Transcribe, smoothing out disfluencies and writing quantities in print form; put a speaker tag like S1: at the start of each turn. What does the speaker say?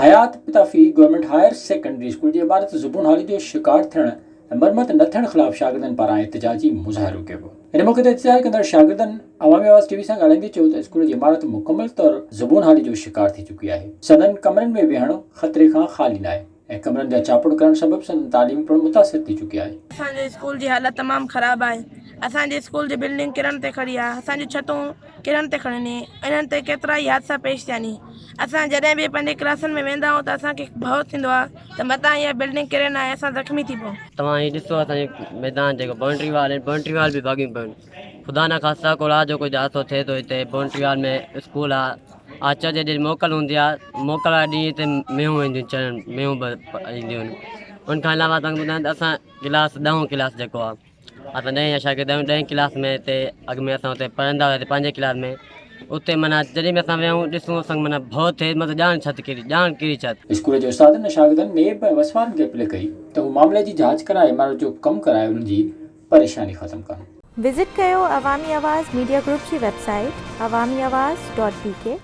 S1: हयात पिताफ़ी government higher secondary school जी इमारत ज़ुबून हाली जो शिकार थियण ऐं मरमत न थियण ख़िलाफ़ शागिर्दनि पारां एहतिजाजी मुज़ाहिरो कयो वियो। इन मौक़े ते एहतिजाज कंदड़ शागिर्दनि अवामी आवाज़ टीवी सां ॻाल्हाईंदे चयो त स्कूल जी इमारत मुकमल तौर ज़ुबून हाली जो शिकार थी चुकी आहे। सदन कमरनि में वेहण ख़तरे खां ख़ाली न आहे ऐं कमरनि जा चापड़ करण सबबि संदन तालीम पिणु मुतासिर थी चुकी आहे।
S2: असांजे स्कूल जी हालत तमामु ख़राबु आहे। असांजे स्कूल जी बिल्डिंग किरण ते खड़ी आहे, असांजी छतूं किरण ते खड़नि, इन्हनि ते केतिरा ई हादसा पेश थिया आहिनि। असां जॾहिं बि पंहिंजे क्लासनि में वेंदा आहियूं त असांखे भउ थींदो आहे त मतां इहा बिल्डिंग किरे न आहे, असां ज़ख़्मी थी पऊं।
S3: तव्हां हीउ ॾिसो असांजे मैदान जेको बाउंड्री वाल आहिनि, बाउंड्री वाल बि भाॻियूं पियूं आहिनि। ख़ुदा न ख़ास्ता को रात जो कोई हादसो थिए थो हिते बाउंड्री वाल में स्कूल आहे। आचार्य जे ॾींहुं मोकल हूंदी आहे, मोकल वारे ॾींहुं हिते मेहूं वेंदियूं चढ़नि, मेहूं ईंदियूं आहिनि। उनखां अलावा तव्हांखे ॿुधायां त असां क्लास 10 क्लास जेको आहे, असां 10 शागिर्द आहियूं। 10 क्लास में हिते अॻु में असां हुते पढ़ंदा हुआसीं पंहिंजे क्लास में। उते माना जॾहिं बि असां वियूं ॾिसूं असांखे माना भउ थिए, मतिलबु ॼाण किरी छत।
S1: स्कूल जे उस्तादनि ऐं शागिर्दनि नेब ऐं वसवारनि खे अपील कई त हू मामले जी जांच कराए इमारत जो कमु कराए उन्हनि जी परेशानी ख़तमु कनि।
S4: विज़िट कयो अवामी आवाज़ मीडिया ग्रुप जी वेबसाइट awamiawaz.pk